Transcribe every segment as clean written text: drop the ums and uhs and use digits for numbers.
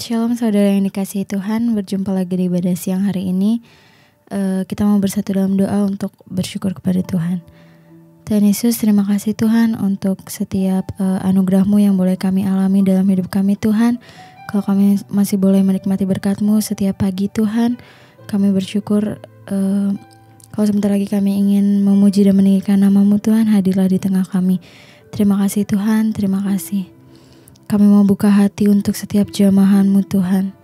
Shalom saudara yang dikasihi Tuhan, berjumpa lagi di ibadah siang hari ini. Kita mau bersatu dalam doa untuk bersyukur kepada Tuhan. Tuhan Yesus, terima kasih Tuhan untuk setiap anugerah-Mu yang boleh kami alami dalam hidup kami Tuhan. Kalau kami masih boleh menikmati berkat-Mu setiap pagi Tuhan, kami bersyukur. Kalau sebentar lagi kami ingin memuji dan meninggikan nama-Mu Tuhan, hadirlah di tengah kami. Terima kasih Tuhan, terima kasih. Kami mau buka hati untuk setiap jamahan-Mu Tuhan.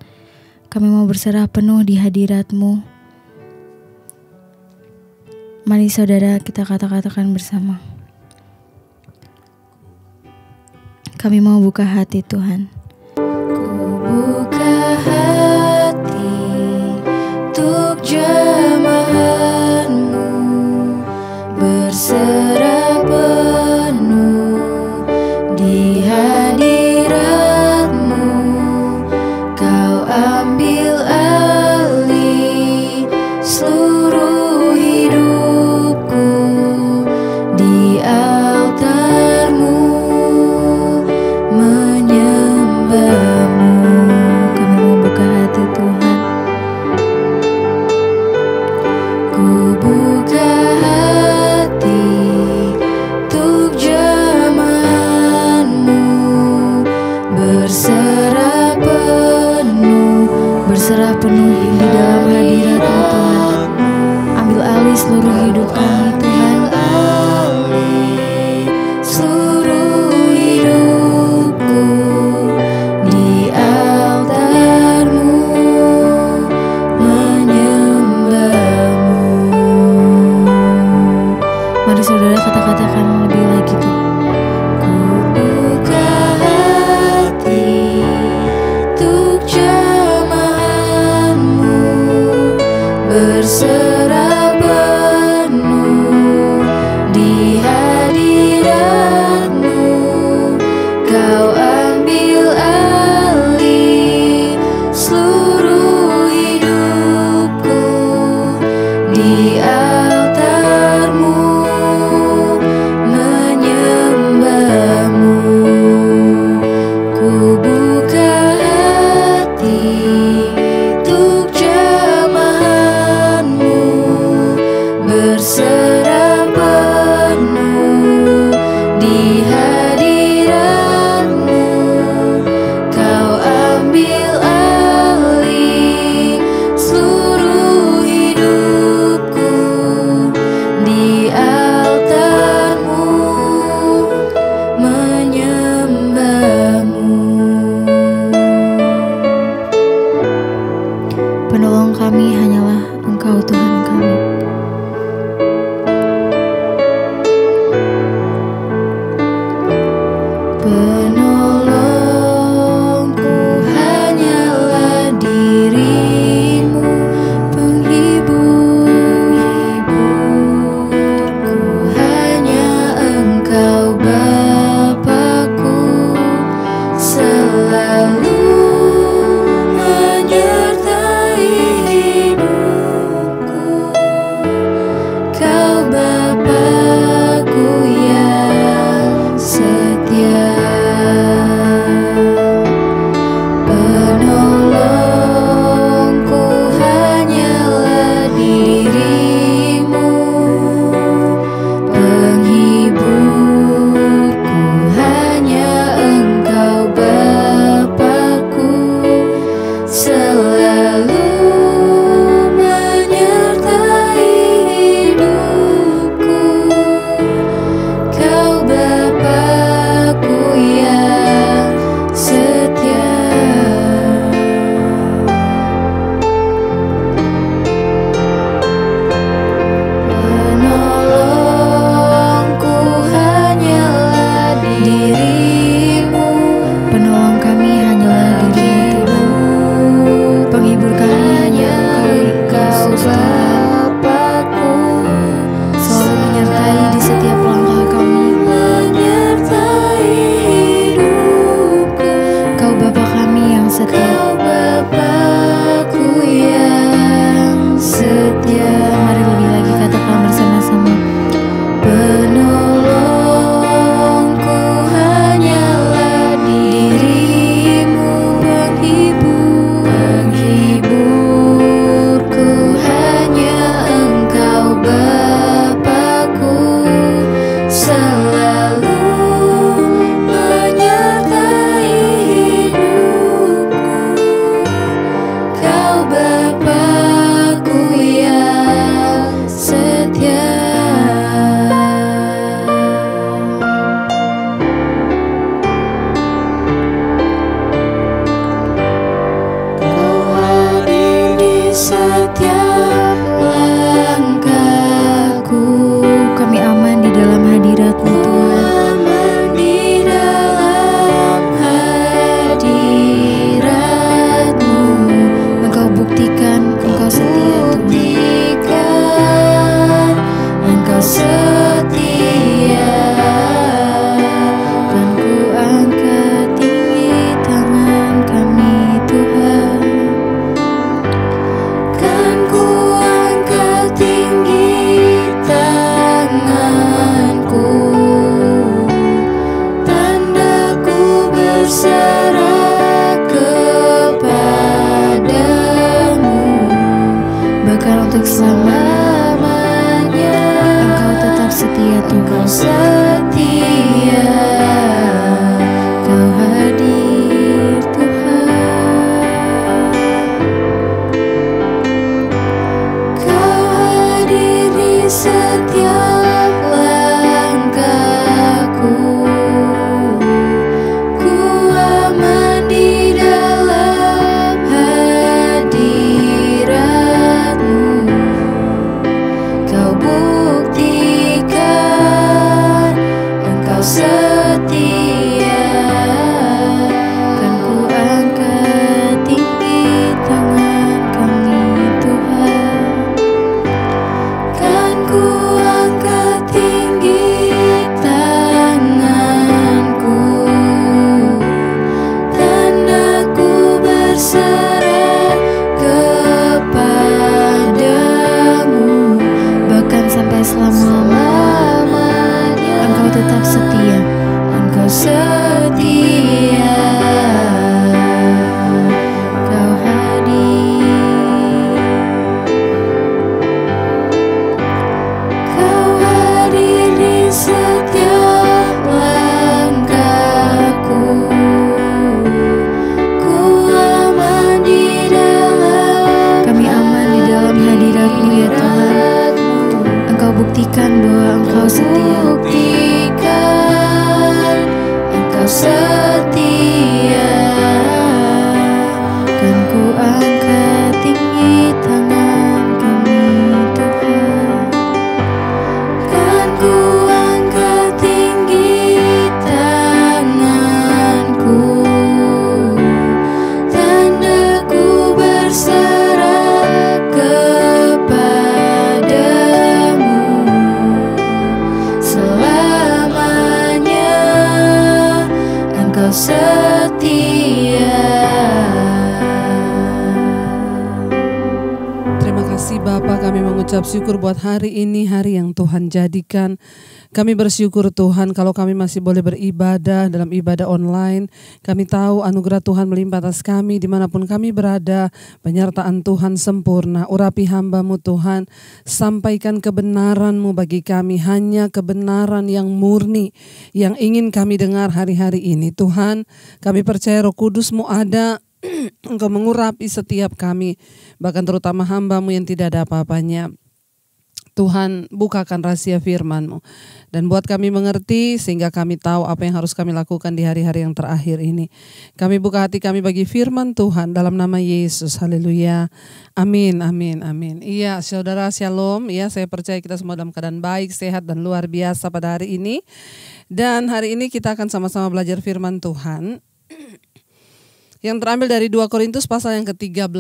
Kami mau berserah penuh di hadirat-Mu. Mari saudara kita katakan bersama. Kami mau buka hati Tuhan. Ku buka hati untuk jamahan-Mu, berserah penuh di hadirat-Mu. Kau ambil alih seluruh hidupku di altar-Mu, menyembah-Mu. Kami mau buka hati Tuhan. Ku buka hati untuk jamahan-Mu, berserah penuh di dalam hadirat-Mu Tuhan. Ambil alih seluruh hidup kami Tuhan. Seluruh hidupku di altar-Mu, menyembah-Mu. Mari saudara katakan lebih lagi tuh. Ku buka hati untuk jamahan-Mu, berserah penuh di hadirat-Mu. Kau ambil alih seluruh hidupku di altar-Mu, menyembah-Mu. Ku buka hati untuk jamahan-Mu, setia, Kau hadir Tuhan. Kau hadir di setiap langkahku. Ku aman di dalam hadirat-Mu. Kau buktikan Engkau setia, kan ku angkat tinggi tangan kami Tuhan. Kan ku angkat tinggi tanganku, tanda ku berserah kepadamu. Bahkan sampai selama-lamanya Engkau tetap setia. Engkau setia, Kau hadir. Kau hadir di setiap langkahku. Ku aman di dalam, kami aman di dalam hadirat-Mu ya Tuhan. Engkau buktikan bahwa Engkau setia. Buktikan Engkau setia, kan ku angkat tinggi tangan kami Tuhan. Kan ku angkat tinggi tanganku, tanda ku berserah kepadamu. Selamanya Engkau setia. Terima kasih Bapa, kami mengucap syukur buat hari ini, hari yang Tuhan jadikan. Kami bersyukur Tuhan kalau kami masih boleh beribadah dalam ibadah online. Kami tahu anugerah Tuhan melimpah atas kami dimanapun kami berada. Penyertaan Tuhan sempurna. Urapi hamba-Mu Tuhan. Sampaikan kebenaran-Mu bagi kami. Hanya kebenaran yang murni yang ingin kami dengar hari-hari ini. Tuhan, kami percaya Roh Kudus-Mu ada. Engkau mengurapi setiap kami. Bahkan terutama hamba-Mu yang tidak ada apa-apanya. Tuhan, bukakan rahasia firman-Mu dan buat kami mengerti sehingga kami tahu apa yang harus kami lakukan di hari-hari yang terakhir ini. Kami buka hati kami bagi firman Tuhan dalam nama Yesus. Haleluya. Amin, amin, amin. Iya, saudara, shalom. Ya, saya percaya kita semua dalam keadaan baik, sehat dan luar biasa pada hari ini. Dan hari ini kita akan sama-sama belajar firman Tuhan yang terambil dari 2 Korintus pasal yang ke-13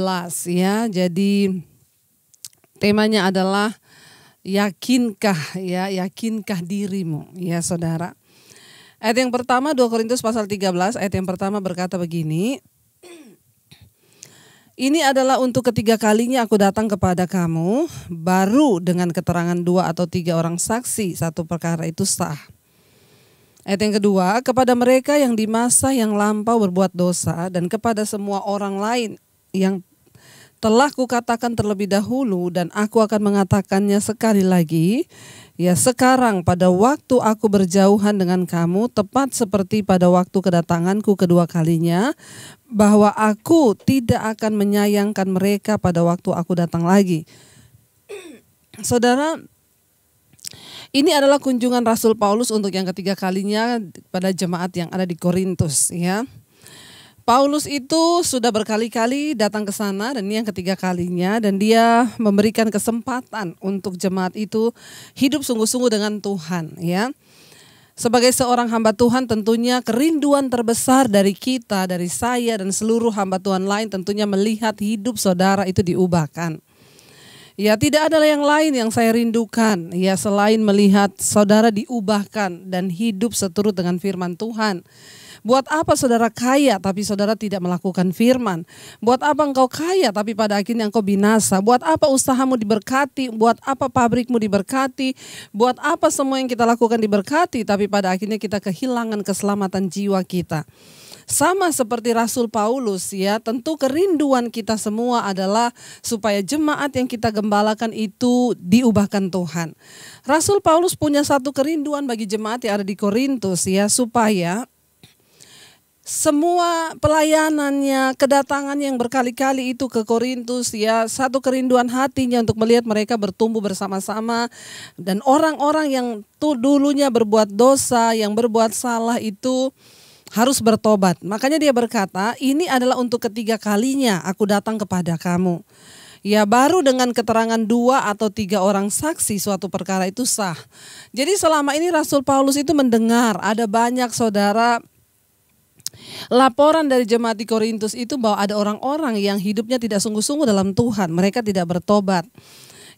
ya. Jadi temanya adalah yakinkah dirimu ya saudara. Ayat yang pertama 2 Korintus pasal 13 ayat yang pertama berkata begini. Ini adalah untuk ketiga kalinya aku datang kepada kamu, baru dengan keterangan 2 atau 3 orang saksi satu perkara itu sah. Ayat yang kedua, kepada mereka yang di masa yang lampau berbuat dosa dan kepada semua orang lain yang telah kukatakan terlebih dahulu dan aku akan mengatakannya sekali lagi, ya sekarang pada waktu aku berjauhan dengan kamu, tepat seperti pada waktu kedatanganku kedua kalinya, bahwa aku tidak akan menyayangkan mereka pada waktu aku datang lagi. Saudara, ini adalah kunjungan Rasul Paulus untuk yang ketiga kalinya pada jemaat yang ada di Korintus ya. Paulus itu sudah berkali-kali datang ke sana dan ini yang ketiga kalinya dan dia memberikan kesempatan untuk jemaat itu hidup sungguh-sungguh dengan Tuhan ya. Sebagai seorang hamba Tuhan tentunya kerinduan terbesar dari kita, dari saya dan seluruh hamba Tuhan lain tentunya melihat hidup saudara itu diubahkan. Ya tidak ada yang lain yang saya rindukan ya selain melihat saudara diubahkan dan hidup seturut dengan firman Tuhan. Buat apa saudara kaya tapi saudara tidak melakukan firman? Buat apa engkau kaya tapi pada akhirnya engkau binasa? Buat apa usahamu diberkati? Buat apa pabrikmu diberkati? Buat apa semua yang kita lakukan diberkati tapi pada akhirnya kita kehilangan keselamatan jiwa kita? sama seperti Rasul Paulus ya, tentu kerinduan kita semua adalah supaya jemaat yang kita gembalakan itu diubahkan Tuhan. Rasul Paulus punya satu kerinduan bagi jemaat yang ada di Korintus ya, supaya semua pelayanannya, kedatangan yang berkali-kali itu ke Korintus ya, satu kerinduan hatinya untuk melihat mereka bertumbuh bersama-sama, dan orang-orang yang dulunya berbuat dosa, yang berbuat salah itu harus bertobat. Makanya dia berkata, ini adalah untuk ketiga kalinya aku datang kepada kamu. Ya, baru dengan keterangan 2 atau 3 orang saksi suatu perkara itu sah. Jadi selama ini Rasul Paulus itu mendengar ada banyak saudara laporan dari jemaat di Korintus itu bahwa ada orang-orang yang hidupnya tidak sungguh-sungguh dalam Tuhan. Mereka tidak bertobat.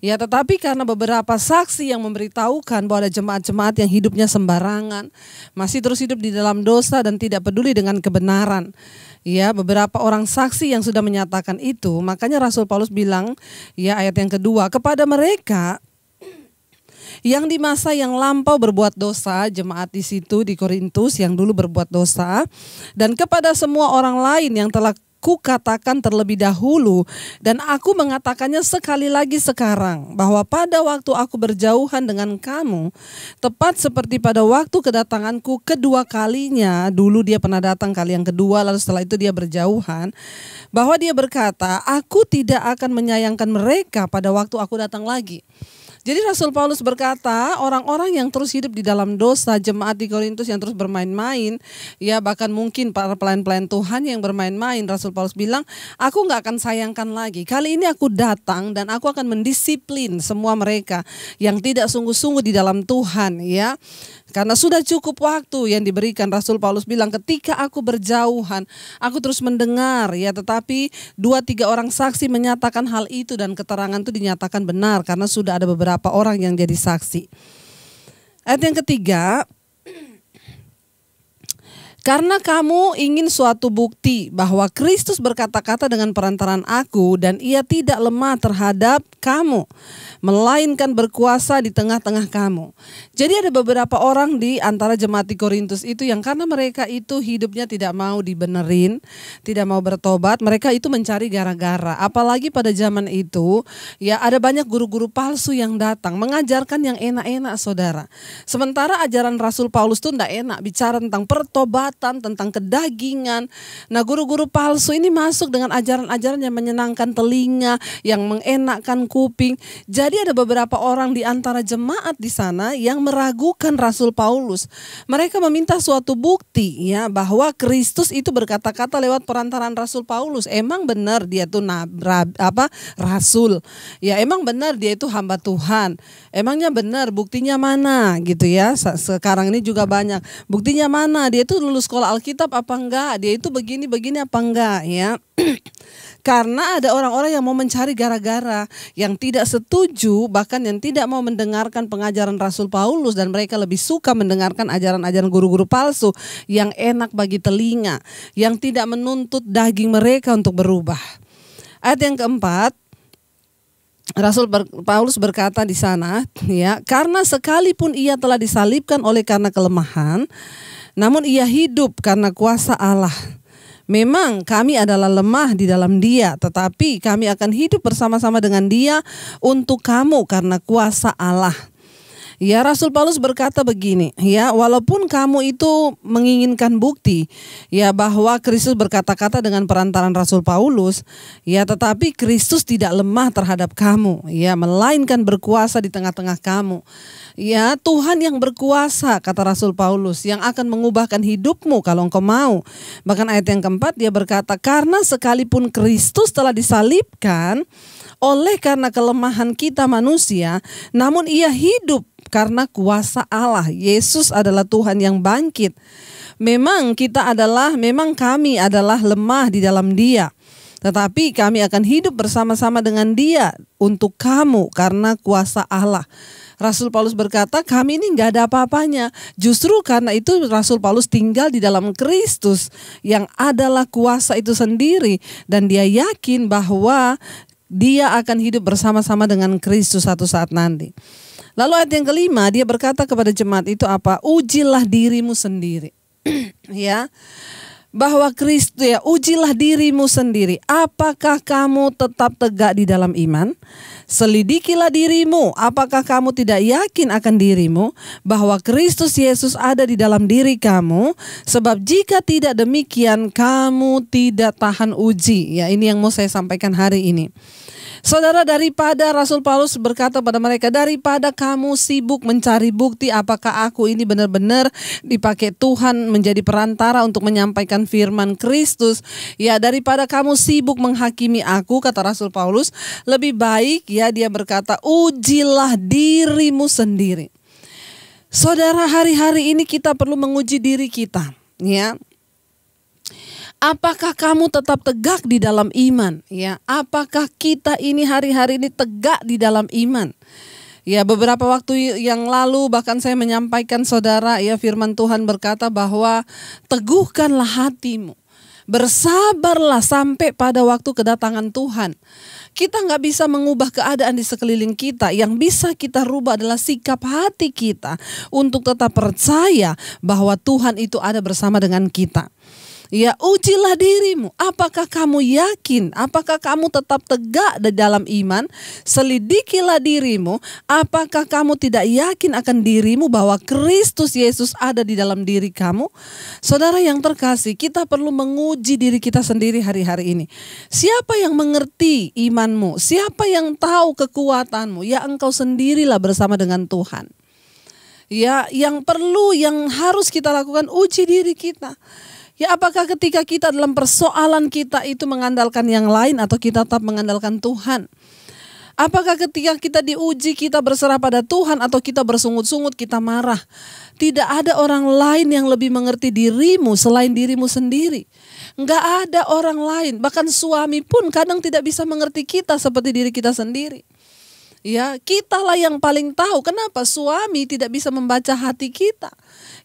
Ya, tetapi karena beberapa saksi yang memberitahukan bahwa ada jemaat-jemaat yang hidupnya sembarangan, masih terus hidup di dalam dosa dan tidak peduli dengan kebenaran. Ya, beberapa orang saksi yang sudah menyatakan itu, makanya Rasul Paulus bilang, ya ayat yang kedua, kepada mereka yang di masa yang lampau berbuat dosa, jemaat di situ di Korintus yang dulu berbuat dosa, dan kepada semua orang lain yang telah kukatakan terlebih dahulu, dan aku mengatakannya sekali lagi sekarang, bahwa pada waktu aku berjauhan dengan kamu, tepat seperti pada waktu kedatanganku kedua kalinya, dulu dia pernah datang kali yang kedua, lalu setelah itu dia berjauhan, bahwa dia berkata, aku tidak akan menyayangkan mereka pada waktu aku datang lagi. Jadi Rasul Paulus berkata, orang-orang yang terus hidup di dalam dosa, jemaat di Korintus yang terus bermain-main, ya bahkan mungkin para pelayan-pelayan Tuhan yang bermain-main, Rasul Paulus bilang, aku gak akan sayangkan lagi. Kali ini aku datang dan aku akan mendisiplin semua mereka yang tidak sungguh-sungguh di dalam Tuhan, ya. Karena sudah cukup waktu yang diberikan. Rasul Paulus bilang, ketika aku berjauhan, aku terus mendengar, ya, tetapi 2-3 orang saksi menyatakan hal itu dan keterangan itu dinyatakan benar karena sudah ada beberapa orang yang jadi saksi. Ayat yang ketiga, karena kamu ingin suatu bukti bahwa Kristus berkata-kata dengan perantaran aku dan ia tidak lemah terhadap kamu, melainkan berkuasa di tengah-tengah kamu. Jadi ada beberapa orang di antara jemaat di Korintus itu yang karena mereka itu hidupnya tidak mau dibenerin, tidak mau bertobat, mereka itu mencari gara-gara. Apalagi pada zaman itu ya ada banyak guru-guru palsu yang datang mengajarkan yang enak-enak saudara. Sementara ajaran Rasul Paulus itu tidak enak, bicara tentang pertobatan, tentang kedagingan. Nah, guru-guru palsu ini masuk dengan ajaran-ajaran yang menyenangkan telinga, yang mengenakkan kuping. Jadi ada beberapa orang di antara jemaat di sana yang meragukan Rasul Paulus. Mereka meminta suatu bukti ya bahwa Kristus itu berkata-kata lewat perantaran Rasul Paulus. Emang benar dia itu rasul? Ya, emang benar dia itu hamba Tuhan? Emangnya benar, buktinya mana gitu ya? Sekarang ini juga banyak. Buktinya mana? Dia itu lulus sekolah Alkitab apa enggak? Dia itu begini-begini apa enggak ya? Karena ada orang-orang yang mau mencari gara-gara, yang tidak setuju, bahkan yang tidak mau mendengarkan pengajaran Rasul Paulus, dan mereka lebih suka mendengarkan ajaran-ajaran guru-guru palsu yang enak bagi telinga, yang tidak menuntut daging mereka untuk berubah. Ayat yang keempat, Rasul Paulus berkata di sana, ya, karena sekalipun ia telah disalibkan oleh karena kelemahan, namun ia hidup karena kuasa Allah. Memang kami adalah lemah di dalam Dia, tetapi kami akan hidup bersama-sama dengan Dia untuk kamu karena kuasa Allah. Ya, Rasul Paulus berkata begini, ya, walaupun kamu itu menginginkan bukti ya bahwa Kristus berkata-kata dengan perantaran Rasul Paulus, ya, tetapi Kristus tidak lemah terhadap kamu, ya, melainkan berkuasa di tengah-tengah kamu. Ya, Tuhan yang berkuasa, kata Rasul Paulus, yang akan mengubahkan hidupmu kalau engkau mau. Bahkan ayat yang keempat dia berkata, karena sekalipun Kristus telah disalibkan oleh karena kelemahan kita manusia, namun ia hidup karena kuasa Allah. Yesus adalah Tuhan yang bangkit. Memang kami adalah lemah di dalam Dia, tetapi kami akan hidup bersama-sama dengan Dia untuk kamu karena kuasa Allah. Rasul Paulus berkata, kami ini nggak ada apa-apanya. Justru karena itu Rasul Paulus tinggal di dalam Kristus yang adalah kuasa itu sendiri, dan dia yakin bahwa dia akan hidup bersama-sama dengan Kristus satu saat nanti. Lalu ayat yang kelima, dia berkata kepada jemaat itu apa? Ujilah dirimu sendiri. Ya. bahwa Kristus, ya, ujilah dirimu sendiri. Apakah kamu tetap tegak di dalam iman? Selidikilah dirimu, apakah kamu tidak yakin akan dirimu bahwa Kristus Yesus ada di dalam diri kamu? Sebab jika tidak demikian, kamu tidak tahan uji. Ya, ini yang mau saya sampaikan hari ini. Saudara, daripada Rasul Paulus berkata pada mereka, daripada kamu sibuk mencari bukti apakah aku ini benar-benar dipakai Tuhan menjadi perantara untuk menyampaikan firman Kristus, ya, daripada kamu sibuk menghakimi aku, kata Rasul Paulus, lebih baik, ya, dia berkata, ujilah dirimu sendiri. Saudara, hari-hari ini kita perlu menguji diri kita, ya. Apakah kamu tetap tegak di dalam iman? Ya, apakah kita ini hari-hari ini tegak di dalam iman? Ya, beberapa waktu yang lalu bahkan saya menyampaikan saudara, ya, firman Tuhan berkata bahwa teguhkanlah hatimu, bersabarlah sampai pada waktu kedatangan Tuhan. Kita nggak bisa mengubah keadaan di sekeliling kita. Yang bisa kita rubah adalah sikap hati kita untuk tetap percaya bahwa Tuhan itu ada bersama dengan kita. Ya, ujilah dirimu, apakah kamu yakin, apakah kamu tetap tegak di dalam iman? Selidikilah dirimu, apakah kamu tidak yakin akan dirimu bahwa Kristus Yesus ada di dalam diri kamu? Saudara yang terkasih, kita perlu menguji diri kita sendiri hari-hari ini. Siapa yang mengerti imanmu? Siapa yang tahu kekuatanmu? Ya, engkau sendirilah bersama dengan Tuhan. Ya, yang harus kita lakukan, uji diri kita. Ya, apakah ketika kita dalam persoalan kita itu mengandalkan yang lain atau kita tetap mengandalkan Tuhan? Apakah ketika kita diuji kita berserah pada Tuhan atau kita bersungut-sungut, kita marah? Tidak ada orang lain yang lebih mengerti dirimu selain dirimu sendiri. Enggak ada orang lain, bahkan suami pun kadang tidak bisa mengerti kita seperti diri kita sendiri. Ya, kitalah yang paling tahu. Kenapa suami tidak bisa membaca hati kita?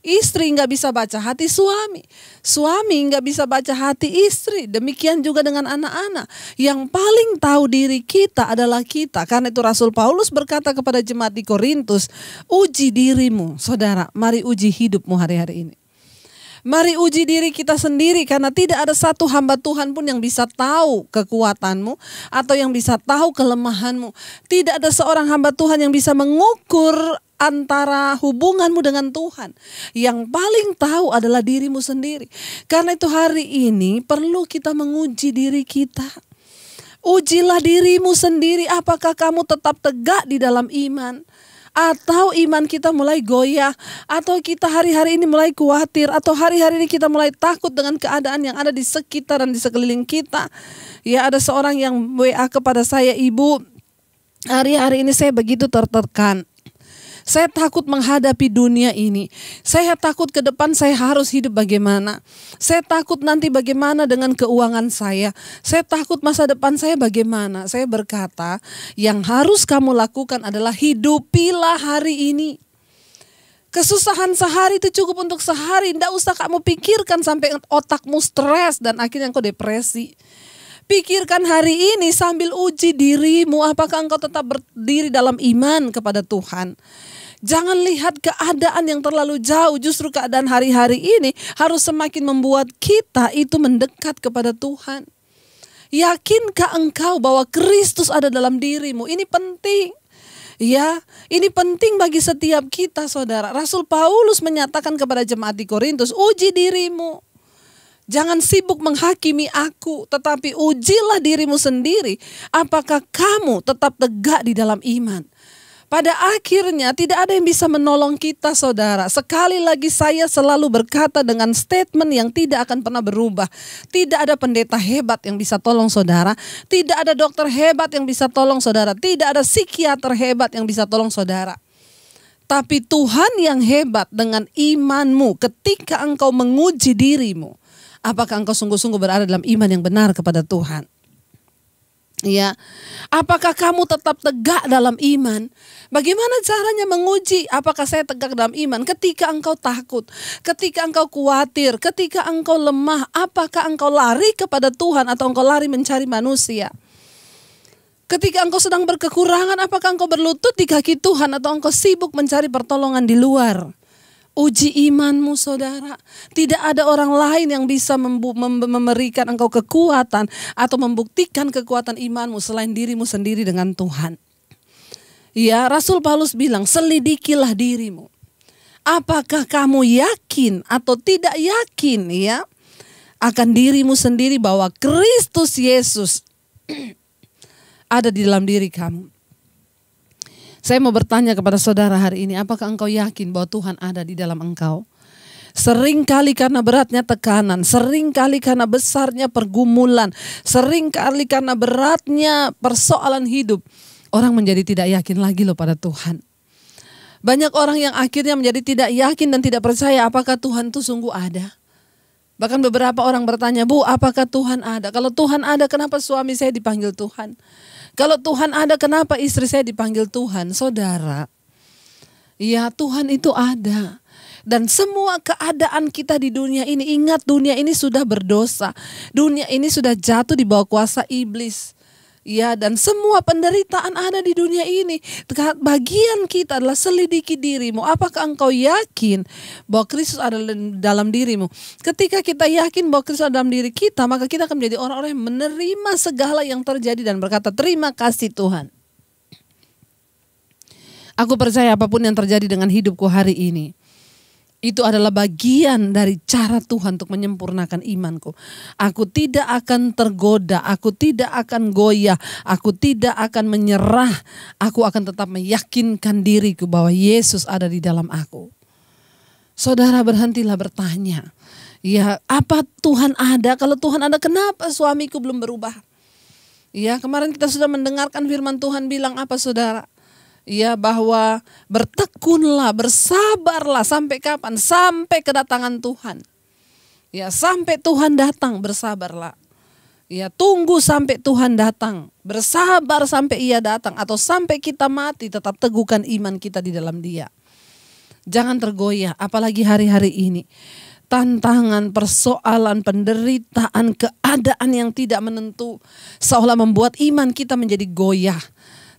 Istri nggak bisa baca hati suami. Suami nggak bisa baca hati istri. Demikian juga dengan anak-anak. Yang paling tahu diri kita adalah kita. Karena itu Rasul Paulus berkata kepada jemaat di Korintus, uji dirimu, saudara. Mari uji hidupmu hari-hari ini. Mari uji diri kita sendiri, karena tidak ada satu hamba Tuhan pun yang bisa tahu kekuatanmu atau yang bisa tahu kelemahanmu. Tidak ada seorang hamba Tuhan yang bisa mengukur antara hubunganmu dengan Tuhan. Yang paling tahu adalah dirimu sendiri. Karena itu hari ini perlu kita menguji diri kita. Ujilah dirimu sendiri, apakah kamu tetap tegak di dalam iman? Atau iman kita mulai goyah, atau kita hari-hari ini mulai khawatir, atau hari-hari ini kita mulai takut dengan keadaan yang ada di sekitar dan di sekeliling kita. Ya, ada seorang yang WA kepada saya, ibu, hari-hari ini saya begitu tertekan. Saya takut menghadapi dunia ini. Saya takut ke depan saya harus hidup bagaimana. Saya takut nanti bagaimana dengan keuangan saya. Saya takut masa depan saya bagaimana. Saya berkata, yang harus kamu lakukan adalah hidupilah hari ini. Kesusahan sehari itu cukup untuk sehari. Tidak usah kamu pikirkan sampai otakmu stres dan akhirnya engkau depresi. Pikirkan hari ini sambil uji dirimu, apakah engkau tetap berdiri dalam iman kepada Tuhan. Jangan lihat keadaan yang terlalu jauh, justru keadaan hari-hari ini harus semakin membuat kita itu mendekat kepada Tuhan. Yakinkah engkau bahwa Kristus ada dalam dirimu? Ini penting. Ya, ini penting bagi setiap kita, saudara. Rasul Paulus menyatakan kepada jemaat di Korintus, uji dirimu. Jangan sibuk menghakimi aku, tetapi ujilah dirimu sendiri. Apakah kamu tetap tegak di dalam iman? Pada akhirnya tidak ada yang bisa menolong kita, saudara. Sekali lagi saya selalu berkata dengan statement yang tidak akan pernah berubah. Tidak ada pendeta hebat yang bisa tolong saudara. Tidak ada dokter hebat yang bisa tolong saudara. Tidak ada psikiater hebat yang bisa tolong saudara. Tapi Tuhan yang hebat dengan imanmu ketika engkau menguji dirimu. Apakah engkau sungguh-sungguh berada dalam iman yang benar kepada Tuhan? Ya, apakah kamu tetap tegak dalam iman? Bagaimana caranya menguji apakah saya tegak dalam iman? Ketika engkau takut, ketika engkau khawatir, ketika engkau lemah, apakah engkau lari kepada Tuhan atau engkau lari mencari manusia? Ketika engkau sedang berkekurangan, apakah engkau berlutut di kaki Tuhan atau engkau sibuk mencari pertolongan di luar? Uji imanmu saudara. Tidak ada orang lain yang bisa memberikan engkau kekuatan atau membuktikan kekuatan imanmu selain dirimu sendiri dengan Tuhan. Ya, Rasul Paulus bilang, selidikilah dirimu. Apakah kamu yakin atau tidak yakin ya akan dirimu sendiri bahwa Kristus Yesus ada di dalam diri kamu. Saya mau bertanya kepada saudara hari ini, apakah engkau yakin bahwa Tuhan ada di dalam engkau? Seringkali karena beratnya tekanan, seringkali karena besarnya pergumulan, seringkali karena beratnya persoalan hidup, orang menjadi tidak yakin lagi loh pada Tuhan. Banyak orang yang akhirnya menjadi tidak yakin dan tidak percaya apakah Tuhan itu sungguh ada. Bahkan beberapa orang bertanya, Bu, apakah Tuhan ada? Kalau Tuhan ada, kenapa suami saya dipanggil Tuhan? Kalau Tuhan ada, kenapa istri saya dipanggil Tuhan? Saudara, ya Tuhan itu ada. Dan semua keadaan kita di dunia ini, ingat dunia ini sudah berdosa. Dunia ini sudah jatuh di bawah kuasa iblis. Ya, dan semua penderitaan ada di dunia ini. Bagian kita adalah selidiki dirimu. Apakah engkau yakin bahwa Kristus ada dalam dirimu? Ketika kita yakin bahwa Kristus ada dalam diri kita, maka kita akan menjadi orang-orang yang menerima segala yang terjadi dan berkata, terima kasih Tuhan. Aku percaya apapun yang terjadi dengan hidupku hari ini, itu adalah bagian dari cara Tuhan untuk menyempurnakan imanku. Aku tidak akan tergoda, aku tidak akan goyah, aku tidak akan menyerah. Aku akan tetap meyakinkan diriku bahwa Yesus ada di dalam aku. Saudara, berhentilah bertanya, ya apa Tuhan ada? Kalau Tuhan ada, kenapa suamiku belum berubah? Ya, kemarin kita sudah mendengarkan firman Tuhan bilang apa saudara? Ya, bahwa bertekunlah, bersabarlah sampai kapan? Sampai kedatangan Tuhan. Ya, sampai Tuhan datang bersabarlah. Ya, tunggu sampai Tuhan datang. Bersabar sampai Ia datang atau sampai kita mati, tetap teguhkan iman kita di dalam Dia. Jangan tergoyah, apalagi hari-hari ini. Tantangan, persoalan, penderitaan, keadaan yang tidak menentu seolah membuat iman kita menjadi goyah.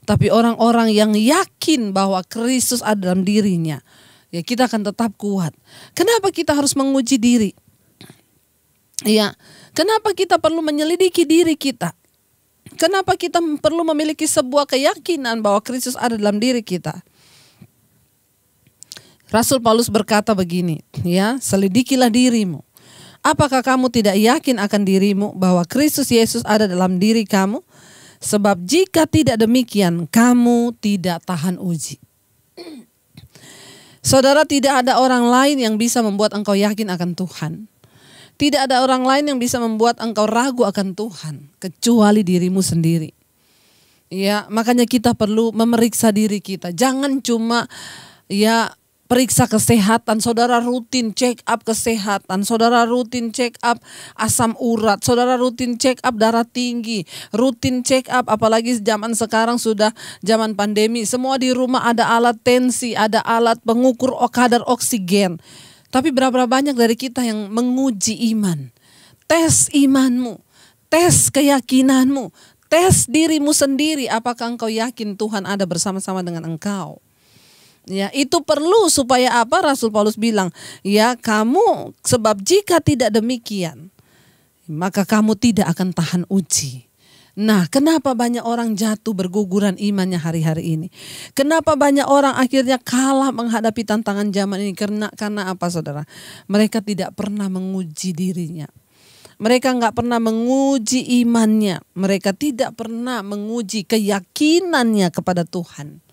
Tapi orang-orang yang yakin bahwa Kristus ada dalam dirinya, ya kita akan tetap kuat. Kenapa kita harus menguji diri? Ya, kenapa kita perlu menyelidiki diri kita? Kenapa kita perlu memiliki sebuah keyakinan bahwa Kristus ada dalam diri kita? Rasul Paulus berkata begini, ya, selidikilah dirimu. Apakah kamu tidak yakin akan dirimu bahwa Kristus Yesus ada dalam diri kamu? Sebab jika tidak demikian, kamu tidak tahan uji. Saudara, tidak ada orang lain yang bisa membuat engkau yakin akan Tuhan. Tidak ada orang lain yang bisa membuat engkau ragu akan Tuhan, kecuali dirimu sendiri. Ya, makanya kita perlu memeriksa diri kita. Jangan cuma periksa kesehatan, saudara rutin check up kesehatan, saudara rutin check up asam urat, saudara rutin check up darah tinggi, rutin check up, apalagi zaman sekarang sudah zaman pandemi, semua di rumah ada alat tensi, ada alat pengukur kadar oksigen. Tapi berapa banyak dari kita yang menguji iman? Tes imanmu, tes keyakinanmu, tes dirimu sendiri, apakah engkau yakin Tuhan ada bersama-sama dengan engkau? Ya, itu perlu supaya apa? Rasul Paulus bilang, ya kamu, sebab jika tidak demikian, maka kamu tidak akan tahan uji. Nah, kenapa banyak orang jatuh berguguran imannya hari-hari ini? Kenapa banyak orang akhirnya kalah menghadapi tantangan zaman ini? Karena apa saudara? Mereka tidak pernah menguji dirinya. Mereka nggak pernah menguji imannya. Mereka tidak pernah menguji keyakinannya kepada Tuhan.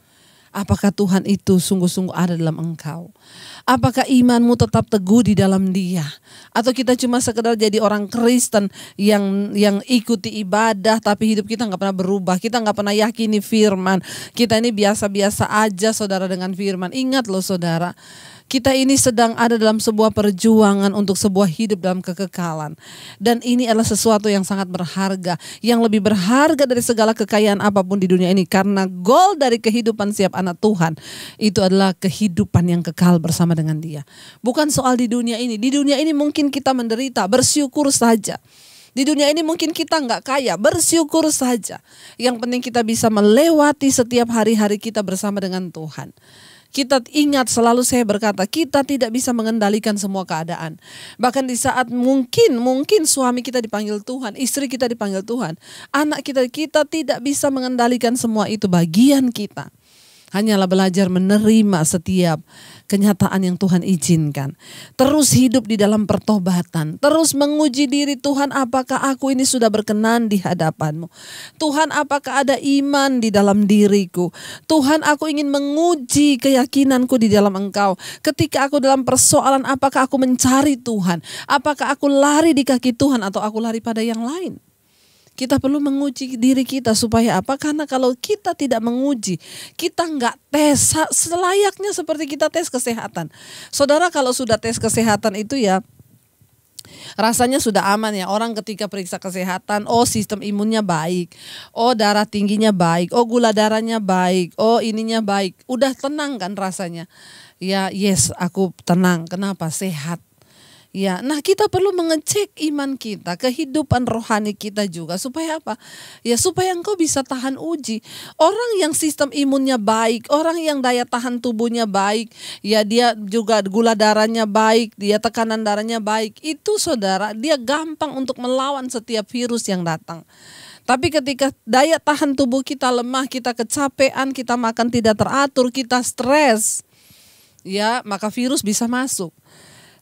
Apakah Tuhan itu sungguh-sungguh ada dalam engkau? Apakah imanmu tetap teguh di dalam Dia? Atau kita cuma sekedar jadi orang Kristen yang ikuti ibadah tapi hidup kita nggak pernah berubah. Kita nggak pernah yakini firman. Kita ini biasa-biasa aja saudara dengan firman. Ingat loh saudara, kita ini sedang ada dalam sebuah perjuangan untuk sebuah hidup dalam kekekalan. Dan ini adalah sesuatu yang sangat berharga. Yang lebih berharga dari segala kekayaan apapun di dunia ini. Karena goal dari kehidupan setiap anak Tuhan itu adalah kehidupan yang kekal bersama dengan Dia. Bukan soal di dunia ini. Di dunia ini mungkin kita menderita, bersyukur saja. Di dunia ini mungkin kita nggak kaya, bersyukur saja. Yang penting kita bisa melewati setiap hari-hari kita bersama dengan Tuhan. Kita ingat, selalu saya berkata, kita tidak bisa mengendalikan semua keadaan. Bahkan di saat mungkin suami kita dipanggil Tuhan, istri kita dipanggil Tuhan, anak kita tidak bisa mengendalikan semua itu. Bagian kita hanyalah belajar menerima setiap kenyataan yang Tuhan izinkan. Terus hidup di dalam pertobatan. Terus menguji diri, Tuhan, apakah aku ini sudah berkenan di hadapan-Mu? Tuhan, apakah ada iman di dalam diriku? Tuhan, aku ingin menguji keyakinanku di dalam Engkau. Ketika aku dalam persoalan, apakah aku mencari Tuhan? Apakah aku lari di kaki Tuhan atau aku lari pada yang lain? Kita perlu menguji diri kita supaya apa? Karena kalau kita tidak menguji, kita nggak tes selayaknya seperti kita tes kesehatan. Saudara, kalau sudah tes kesehatan itu ya rasanya sudah aman ya. Orang ketika periksa kesehatan, oh sistem imunnya baik, oh darah tingginya baik, oh gula darahnya baik, oh ininya baik. Udah tenang kan rasanya. Ya yes, aku tenang. Kenapa? Sehat. Ya, nah kita perlu mengecek iman kita, kehidupan rohani kita juga. Supaya apa? Ya supaya engkau bisa tahan uji. Orang yang sistem imunnya baik, orang yang daya tahan tubuhnya baik, ya dia juga gula darahnya baik, dia tekanan darahnya baik. Itu saudara, dia gampang untuk melawan setiap virus yang datang. Tapi ketika daya tahan tubuh kita lemah, kita kecapean, kita makan tidak teratur, kita stres, ya maka virus bisa masuk.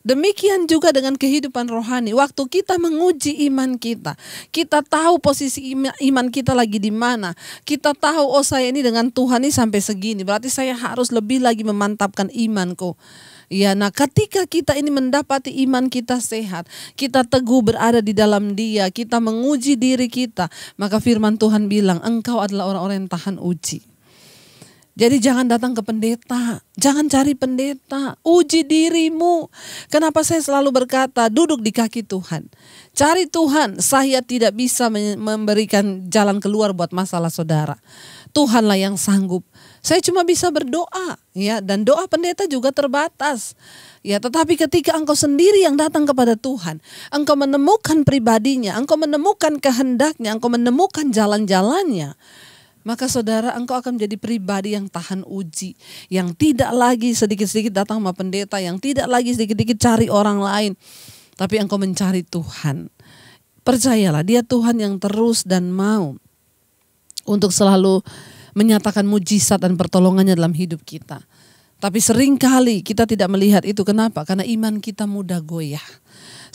Demikian juga dengan kehidupan rohani. Waktu kita menguji iman kita, kita tahu posisi iman kita lagi di mana. Kita tahu, oh saya ini dengan Tuhan ini sampai segini, berarti saya harus lebih lagi memantapkan imanku. Ya, nah ketika kita ini mendapati iman kita sehat, kita teguh berada di dalam Dia, kita menguji diri kita, maka firman Tuhan bilang, engkau adalah orang-orang yang tahan uji. Jadi jangan datang ke pendeta, jangan cari pendeta, uji dirimu. Kenapa saya selalu berkata, duduk di kaki Tuhan. Cari Tuhan, saya tidak bisa memberikan jalan keluar buat masalah saudara. Tuhanlah yang sanggup. Saya cuma bisa berdoa, ya, dan doa pendeta juga terbatas. Ya, tetapi ketika engkau sendiri yang datang kepada Tuhan, engkau menemukan pribadinya, engkau menemukan kehendaknya, engkau menemukan jalan-jalannya, maka saudara, engkau akan menjadi pribadi yang tahan uji, yang tidak lagi sedikit-sedikit datang sama pendeta, yang tidak lagi sedikit-sedikit cari orang lain, tapi engkau mencari Tuhan. Percayalah, Dia Tuhan yang terus dan mau untuk selalu menyatakan mujizat dan pertolongannya dalam hidup kita. Tapi seringkali kita tidak melihat itu. Kenapa? Karena iman kita mudah goyah.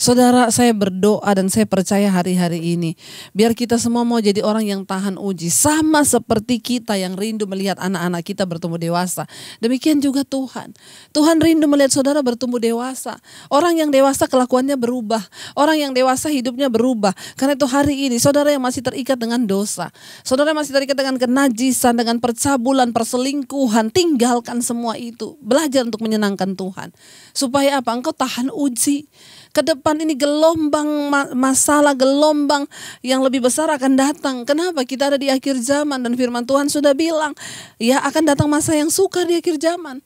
Saudara, saya berdoa dan saya percaya hari-hari ini, biar kita semua mau jadi orang yang tahan uji. Sama seperti kita yang rindu melihat anak-anak kita bertumbuh dewasa. Demikian juga Tuhan. Tuhan rindu melihat saudara bertumbuh dewasa. Orang yang dewasa kelakuannya berubah. Orang yang dewasa hidupnya berubah. Karena itu hari ini, saudara yang masih terikat dengan dosa, saudara yang masih terikat dengan kenajisan, dengan percabulan, perselingkuhan, tinggalkan semua itu. Belajar untuk menyenangkan Tuhan. Supaya apa? Engkau tahan uji. Ke depan ini gelombang masalah, gelombang yang lebih besar akan datang. Kenapa? Kita ada di akhir zaman dan firman Tuhan sudah bilang, ya akan datang masa yang sukar di akhir zaman.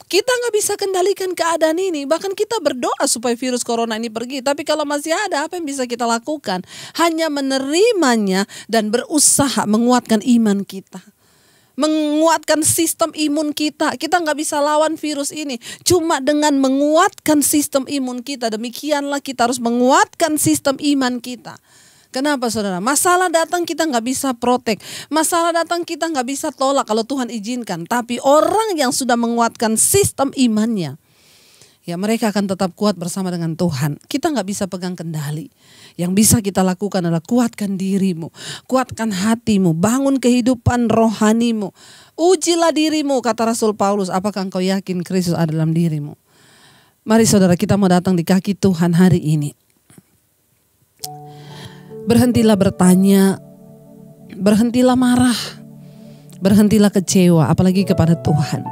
Kita nggak bisa kendalikan keadaan ini. Bahkan kita berdoa supaya virus corona ini pergi. Tapi kalau masih ada, apa yang bisa kita lakukan? Hanya menerimanya dan berusaha menguatkan iman kita. Menguatkan sistem imun kita. Kita nggak bisa lawan virus ini cuma dengan menguatkan sistem imun kita. Demikianlah kita harus menguatkan sistem iman kita. Kenapa saudara? Masalah datang kita nggak bisa protek. Masalah datang kita nggak bisa tolak kalau Tuhan izinkan. Tapi orang yang sudah menguatkan sistem imannya, ya mereka akan tetap kuat bersama dengan Tuhan. Kita nggak bisa pegang kendali. Yang bisa kita lakukan adalah kuatkan dirimu, kuatkan hatimu, bangun kehidupan rohanimu. Ujilah dirimu, kata Rasul Paulus, apakah engkau yakin Kristus ada dalam dirimu? Mari saudara, kita mau datang di kaki Tuhan hari ini. Berhentilah bertanya, berhentilah marah, berhentilah kecewa, apalagi kepada Tuhan.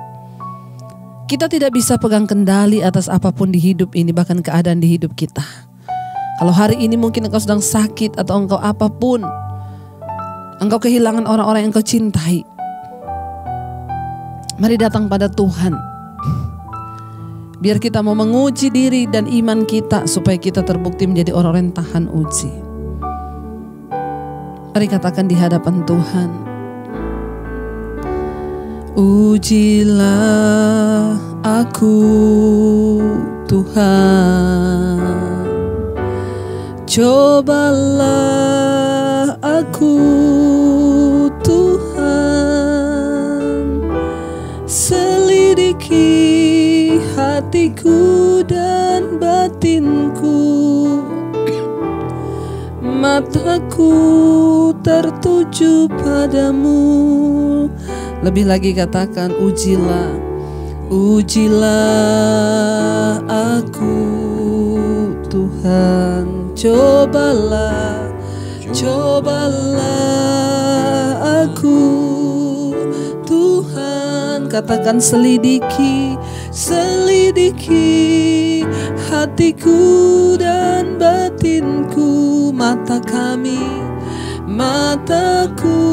Kita tidak bisa pegang kendali atas apapun di hidup ini, bahkan keadaan di hidup kita. Kalau hari ini mungkin engkau sedang sakit atau engkau apapun, engkau kehilangan orang-orang yang engkau cintai, mari datang pada Tuhan. Biar kita mau menguji diri dan iman kita supaya kita terbukti menjadi orang-orang yang tahan uji. Mari katakan di hadapan Tuhan, Ujilah aku Tuhan, cobalah aku Tuhan, selidiki hatiku dan batinku, mataku tertuju padamu. Lebih lagi katakan, ujilah, ujilah aku Tuhan, cobalah, cobalah aku Tuhan. Katakan, selidiki, selidiki hatiku dan batinku, mata kami, mataku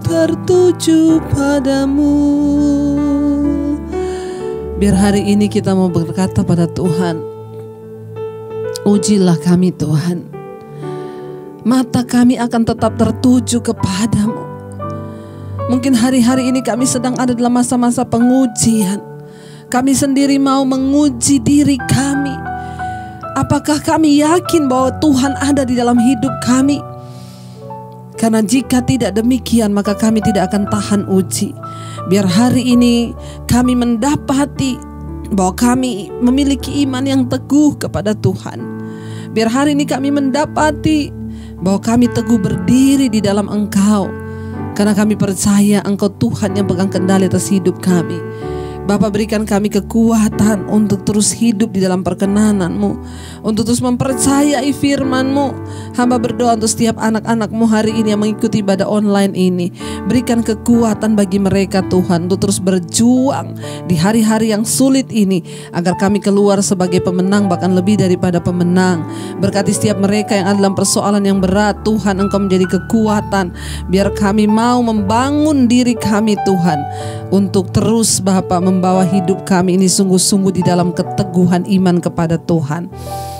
tertuju padamu. Biar hari ini kita mau berkata pada Tuhan, ujilah kami Tuhan, mata kami akan tetap tertuju kepadamu. Mungkin hari-hari ini kami sedang ada dalam masa-masa pengujian. Kami sendiri mau menguji diri kami. Apakah kami yakin bahwa Tuhan ada di dalam hidup kami? Karena jika tidak demikian, maka kami tidak akan tahan uji. Biar hari ini kami mendapati bahwa kami memiliki iman yang teguh kepada Tuhan. Biar hari ini kami mendapati bahwa kami teguh berdiri di dalam Engkau, karena kami percaya Engkau Tuhan yang pegang kendali atas hidup kami. Bapa, berikan kami kekuatan untuk terus hidup di dalam perkenanan-Mu, untuk terus mempercayai firman-Mu. Hamba berdoa untuk setiap anak-anak-Mu hari ini yang mengikuti ibadah online ini. Berikan kekuatan bagi mereka Tuhan, untuk terus berjuang di hari-hari yang sulit ini, agar kami keluar sebagai pemenang, bahkan lebih daripada pemenang. Berkati setiap mereka yang ada dalam persoalan yang berat, Tuhan Engkau menjadi kekuatan. Biar kami mau membangun diri kami Tuhan, untuk terus Bapa membawa hidup kami ini sungguh-sungguh di dalam keteguhan iman kepada Tuhan.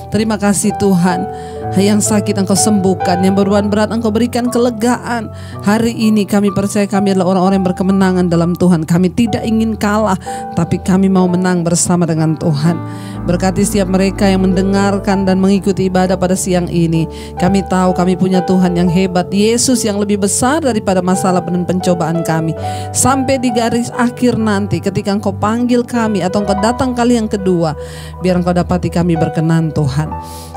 Terima kasih Tuhan, yang sakit Engkau sembuhkan, yang beban berat Engkau berikan kelegaan. Hari ini kami percaya kami adalah orang-orang yang berkemenangan dalam Tuhan. Kami tidak ingin kalah, tapi kami mau menang bersama dengan Tuhan. Berkati setiap mereka yang mendengarkan dan mengikuti ibadah pada siang ini. Kami tahu kami punya Tuhan yang hebat, Yesus yang lebih besar daripada masalah dan pencobaan kami. Sampai di garis akhir nanti, ketika Engkau panggil kami atau Engkau datang kali yang kedua, biar Engkau dapati kami berkenan Tuhan.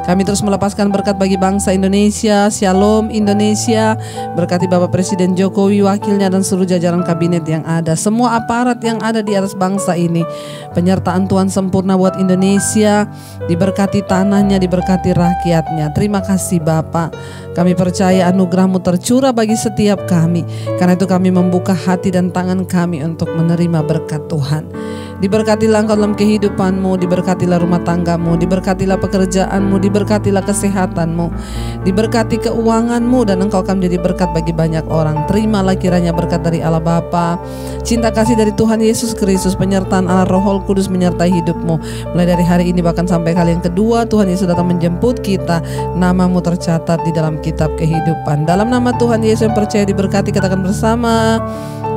Kami terus melepaskan berkat bagi bangsa Indonesia. Shalom Indonesia. Berkati Bapak Presiden Jokowi, wakilnya dan seluruh jajaran kabinet yang ada, semua aparat yang ada di atas bangsa ini. Penyertaan Tuhan sempurna buat Indonesia. Diberkati tanahnya, diberkati rakyatnya. Terima kasih Bapak. Kami percaya anugerah-Mu tercurah bagi setiap kami. Karena itu kami membuka hati dan tangan kami untuk menerima berkat Tuhan. Diberkatilah Engkau dalam kehidupan-Mu, diberkatilah rumah tangga-Mu, diberkatilah pekerjaan-Mu, diberkatilah kesehatan-Mu, diberkati keuangan-Mu, dan Engkau akan menjadi berkat bagi banyak orang. Terimalah kiranya berkat dari Allah Bapa, cinta kasih dari Tuhan Yesus Kristus, penyertaan Allah Roh Kudus menyertai hidup-Mu. Mulai dari hari ini bahkan sampai kali yang kedua Tuhan Yesus datang menjemput kita, nama-Mu tercatat di dalam kitab kehidupan. Dalam nama Tuhan Yesus yang percaya diberkati, katakan bersama,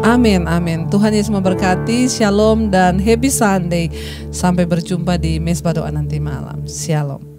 amin, amin. Tuhan Yesus memberkati. Shalom dan happy Sunday. Sampai berjumpa di Mesbah Doa nanti malam. Shalom.